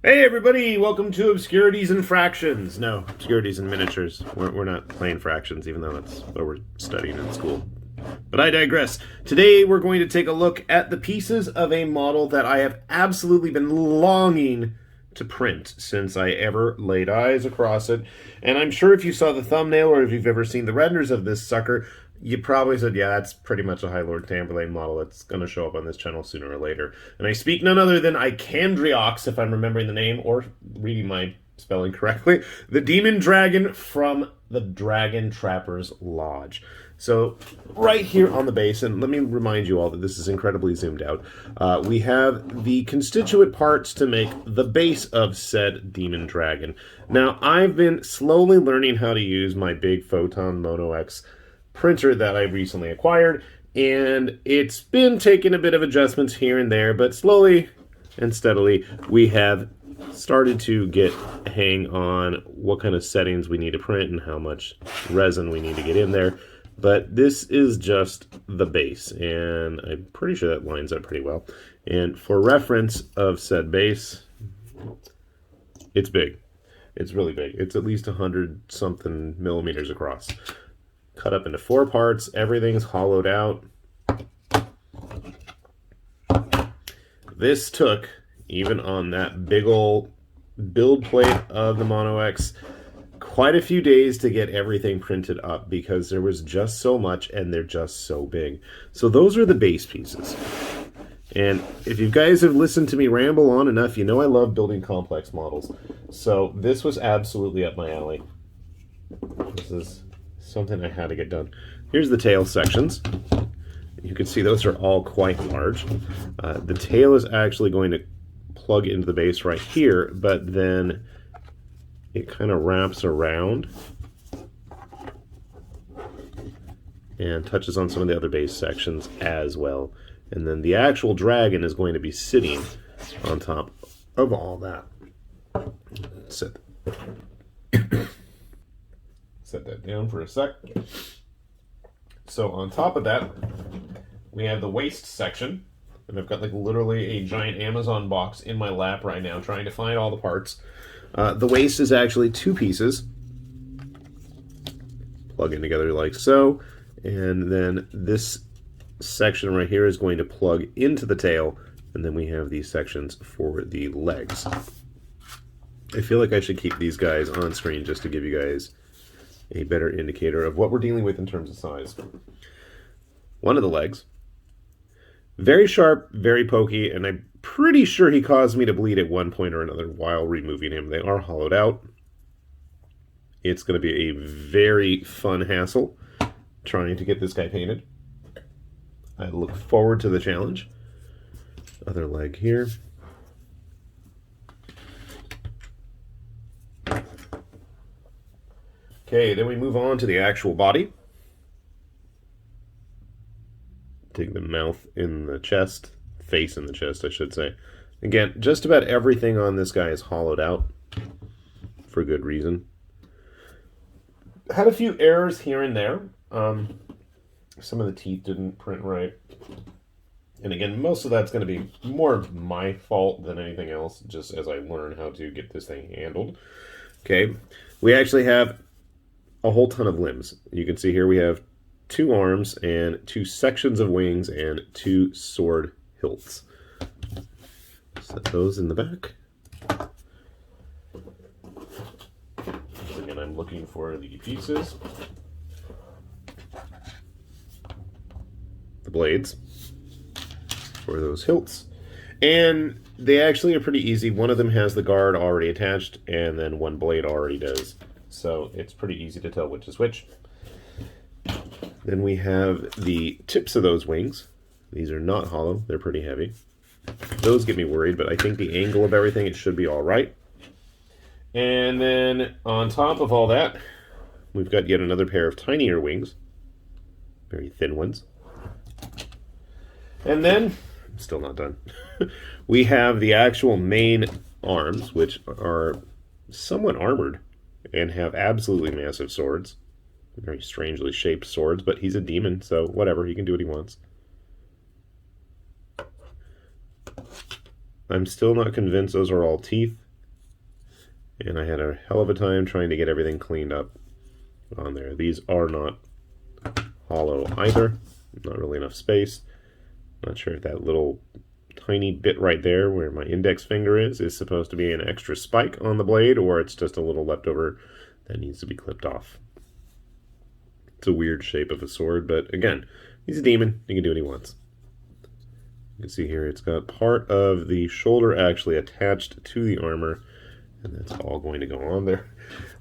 Hey everybody, welcome to Obscurities and Fractions. No, Obscurities and Miniatures. We're not playing fractions, even though that's what we're studying in school. But I digress. Today we're going to take a look at the pieces of a model that I have absolutely been longing to print since I ever laid eyes across it. And I'm sure if you saw the thumbnail or if you've ever seen the renders of this sucker, you probably said, yeah, that's pretty much a Highlord Tamberlane model that's going to show up on this channel sooner or later. And I speak none other than Incandriox, if I'm remembering the name or reading my spelling correctly, the demon dragon from the Dragon Trapper's Lodge. So right here on the base, and let me remind you all that this is incredibly zoomed out, we have the constituent parts to make the base of said demon dragon. Now, I've been slowly learning how to use my big Photon Mono X printer that I recently acquired, and it's been taking a bit of adjustments here and there, but slowly and steadily we have started to get a hang on what kind of settings we need to print and how much resin we need to get in there. But this is just the base, and I'm pretty sure that lines up pretty well. And for reference of said base, it's big. It's really big. It's at least 100 something millimeters across. Cut up into 4 parts. Everything's hollowed out. This took, even on that big ol' build plate of the Mono X, quite a few days to get everything printed up because there was just so much and they're just so big. So those are the base pieces. And if you guys have listened to me ramble on enough, you know I love building complex models. So this was absolutely up my alley. This is something I had to get done. Here's the tail sections. You can see those are all quite large. The tail is actually going to plug into the base right here, but then it kind of wraps around and touches on some of the other base sections as well. And then the actual dragon is going to be sitting on top of all that. Set that down for a sec. So on top of that, we have the waist section. And I've got like literally a giant Amazon box in my lap right now trying to find all the parts. The waist is actually 2 pieces. Plug in together like so. And then this section right here is going to plug into the tail. And then we have these sections for the legs. I feel like I should keep these guys on screen just to give you guys a better indicator of what we're dealing with in terms of size. One of the legs, very sharp, very pokey, and I'm pretty sure he caused me to bleed at one point or another while removing him. They are hollowed out. It's going to be a very fun hassle trying to get this guy painted. I look forward to the challenge. Other leg here. Okay, then we move on to the actual body. Take the mouth in the chest, face in the chest, I should say. Again, just about everything on this guy is hollowed out for good reason. Had a few errors here and there. Some of the teeth didn't print right. And again, most of that's going to be more my fault than anything else, just as I learn how to get this thing handled. Okay, we actually have a whole ton of limbs. You can see here we have 2 arms and 2 sections of wings and 2 sword hilts. Set those in the back. Again, I'm looking for the pieces. The blades for those hilts. And they actually are pretty easy. One of them has the guard already attached, and then one blade already does. So it's pretty easy to tell which is which. Then we have the tips of those wings. These are not hollow. They're pretty heavy. Those get me worried, but I think the angle of everything, it should be all right. And then on top of all that, we've got yet another pair of tinier wings. Very thin ones. And then, I'm still not done. We have the actual main arms, which are somewhat armored and have absolutely massive swords. Very strangely shaped swords, but he's a demon, so whatever, he can do what he wants. I'm still not convinced those are all teeth. And I had a hell of a time trying to get everything cleaned up on there. These are not hollow either. Not really enough space. Not sure if that little tiny bit right there where my index finger is supposed to be an extra spike on the blade, or it's just a little leftover that needs to be clipped off. It's a weird shape of a sword, but again, he's a demon. He can do what he wants. You can see here it's got part of the shoulder actually attached to the armor, and that's all going to go on there.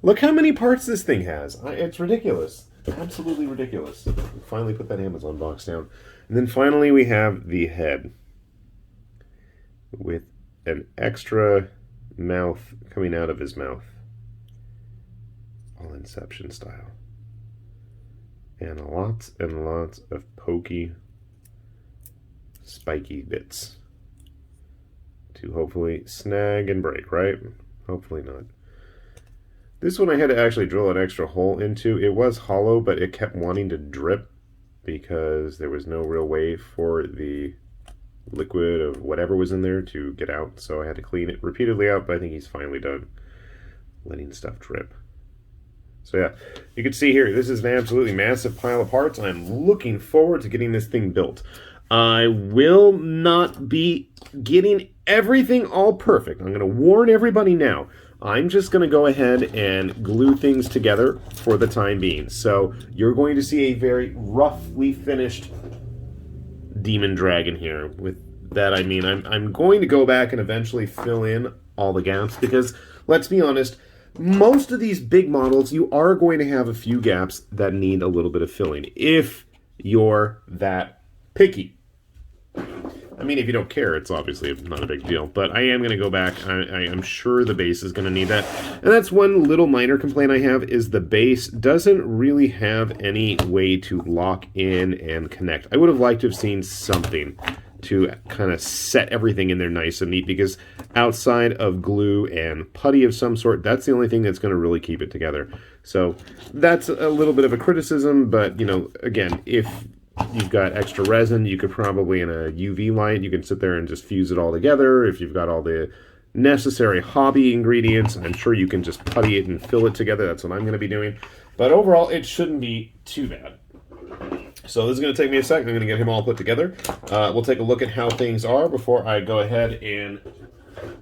Look how many parts this thing has. It's ridiculous. Absolutely ridiculous. Finally put that Amazon box down. And then finally we have the head with an extra mouth coming out of his mouth. All Inception style. And lots of pokey, spiky bits to hopefully snag and break, right? Hopefully not. This one I had to actually drill an extra hole into. It was hollow, but it kept wanting to drip because there was no real way for the liquid of whatever was in there to get out. So I had to clean it repeatedly out, but I think he's finally done letting stuff drip. So yeah, you can see here, this is an absolutely massive pile of parts. I'm looking forward to getting this thing built. I will not be getting everything all perfect. I'm going to warn everybody now. I'm just going to go ahead and glue things together for the time being. So you're going to see a very roughly finished demon dragon here. With that, I mean I'm going to go back and eventually fill in all the gaps because, let's be honest, most of these big models, you are going to have a few gaps that need a little bit of filling if you're that picky. I mean, if you don't care, it's obviously not a big deal. But I am going to go back. I am sure the base is going to need that. And that's one little minor complaint I have, is the base doesn't really have any way to lock in and connect. I would have liked to have seen something to kind of set everything in there nice and neat, because outside of glue and putty of some sort, that's the only thing that's going to really keep it together. So that's a little bit of a criticism, but, you know, again, if you've got extra resin, you could probably, in a UV light, you can sit there and just fuse it all together. If you've got all the necessary hobby ingredients, I'm sure you can just putty it and fill it together. That's what I'm going to be doing. But overall, it shouldn't be too bad. So this is going to take me a second. I'm going to get him all put together. We'll take a look at how things are before I go ahead and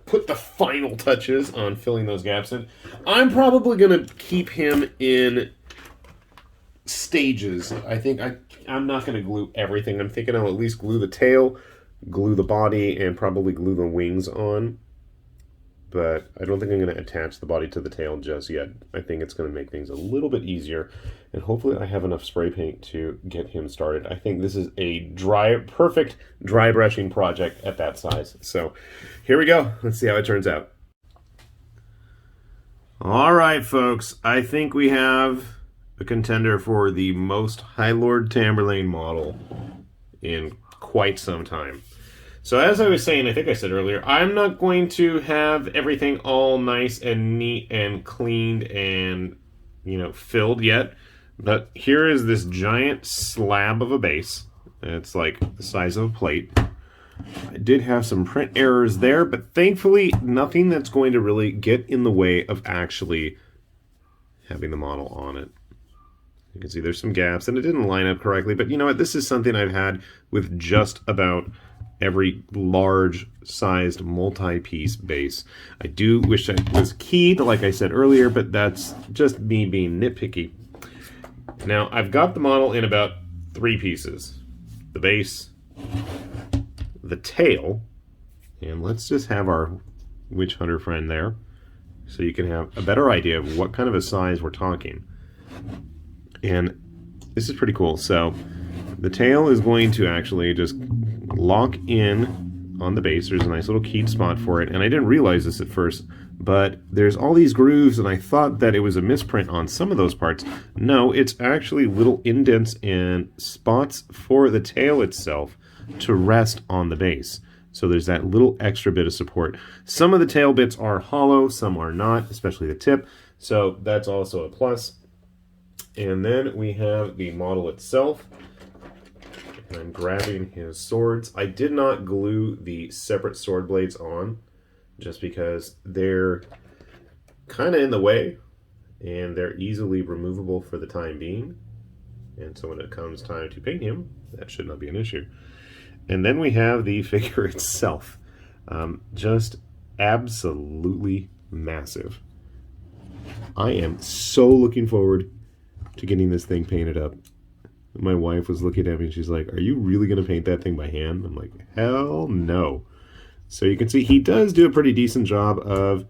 put the final touches on filling those gaps in. I'm probably going to keep him in stages. I think I'm not going to glue everything. I'm thinking I'll at least glue the tail, glue the body, and probably glue the wings on. But I don't think I'm going to attach the body to the tail just yet. I think it's going to make things a little bit easier. And hopefully I have enough spray paint to get him started. I think this is a perfect dry brushing project at that size. So here we go. Let's see how it turns out. All right, folks. I think we have a contender for the most Highlord Tamerlane model in quite some time. So as I was saying, I think I said earlier, I'm not going to have everything all nice and neat and cleaned and, you know, filled yet. But here is this giant slab of a base. It's like the size of a plate. I did have some print errors there, but thankfully nothing that's going to really get in the way of actually having the model on it. You can see there's some gaps, and it didn't line up correctly, but you know what? This is something I've had with just about every large-sized multi-piece base. I do wish I was keyed, like I said earlier, but that's just me being nitpicky. Now, I've got the model in about 3 pieces. The base, the tail, and let's just have our witch hunter friend there so you can have a better idea of what kind of a size we're talking. And this is pretty cool. So the tail is going to actually just lock in on the base. There's a nice little keyed spot for it, and I didn't realize this at first, but there's all these grooves, and I thought that it was a misprint on some of those parts. No, it's actually little indents and spots for the tail itself to rest on the base. So there's that little extra bit of support. Some of the tail bits are hollow, some are not, especially the tip, so that's also a plus. And then we have the model itself. And I'm grabbing his swords. I did not glue the separate sword blades on, just because they're kind of in the way, and they're easily removable for the time being. And so when it comes time to paint him, that should not be an issue. And then we have the figure itself. Just absolutely massive. I am so looking forward to getting this thing painted up. My wife was looking at me and she's like, "Are you really going to paint that thing by hand?" I'm like, hell no. So you can see he does do a pretty decent job of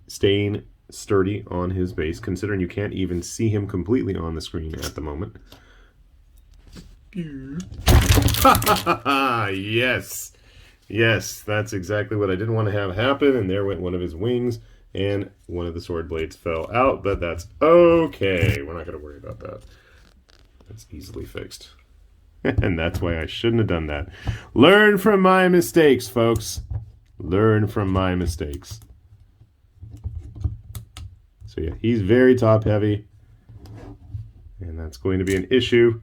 staying sturdy on his base, considering you can't even see him completely on the screen at the moment. Yes. Yes, that's exactly what I didn't want to have happen, and there went one of his wings, and one of the sword blades fell out, but that's okay. We're not going to worry about that. That's easily fixed. And that's why I shouldn't have done that. Learn from my mistakes, folks. Learn from my mistakes. So yeah, he's very top heavy, and that's going to be an issue,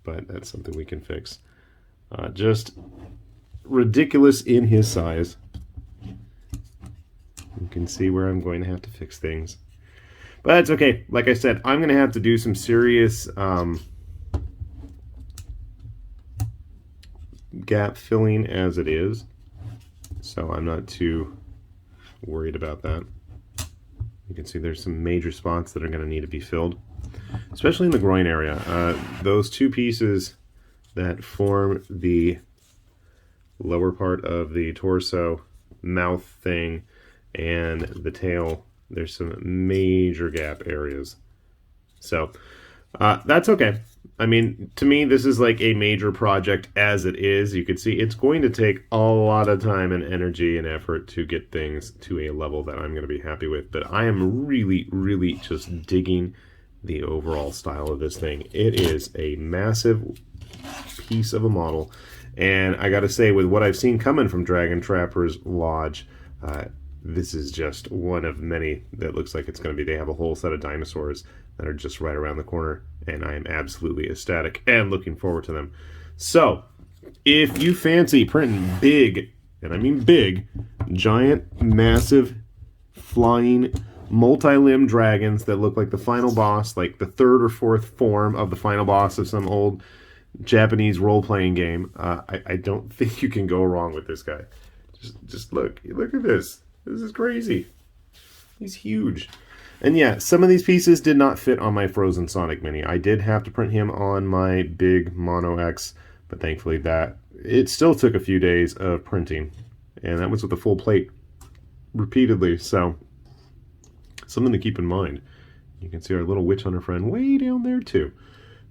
but that's something we can fix. Just ridiculous in his size. You can see where I'm going to have to fix things. But that's okay. Like I said, I'm going to have to do some serious gap filling as it is. So I'm not too worried about that. You can see there's some major spots that are going to need to be filled, especially in the groin area. Those two pieces that form the lower part of the torso, mouth thing, and the tail, there's some major gap areas. So that's okay. I mean, to me, this is like a major project as it is. You can see it's going to take a lot of time and energy and effort to get things to a level that I'm going to be happy with. But I am really, really just digging the overall style of this thing. It is a massive piece of a model. And I got to say, with what I've seen coming from Dragon Trapper's Lodge, this is just one of many that looks like it's going to be. They have a whole set of dinosaurs that are just right around the corner, and I am absolutely ecstatic and looking forward to them. So, if you fancy printing big, and I mean big, giant, massive, flying, multi-limb dragons that look like the final boss, like the third or fourth form of the final boss of some old Japanese role-playing game, I don't think you can go wrong with this guy. Just look at this. This is crazy. He's huge. And yeah, some of these pieces did not fit on my Frozen Sonic Mini. I did have to print him on my big Mono X, but thankfully it still took a few days of printing. And that was with a full plate repeatedly, so something to keep in mind. You can see our little witch hunter friend way down there too.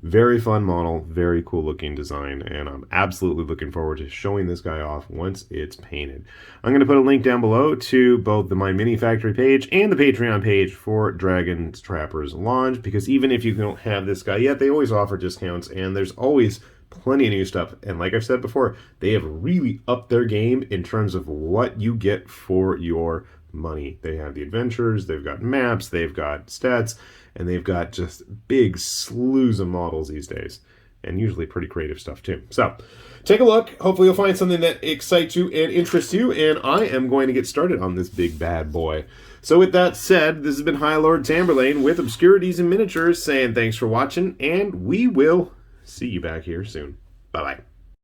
Very fun model, very cool looking design, and I'm absolutely looking forward to showing this guy off once it's painted. I'm going to put a link down below to both the My Mini Factory page and the Patreon page for Dragon Trapper's Lodge, because even if you don't have this guy yet, they always offer discounts, and there's always plenty of new stuff. And like I've said before, they have really upped their game in terms of what you get for your money. They have the adventures, they've got maps, they've got stats, and they've got just big slews of models these days, and usually pretty creative stuff too. So take a look. Hopefully you'll find something that excites you and interests you, and I am going to get started on this big bad boy. So with that said, this has been Highlord Tamberlane with Obscurities and Miniatures saying thanks for watching, and we will see you back here soon. Bye-bye.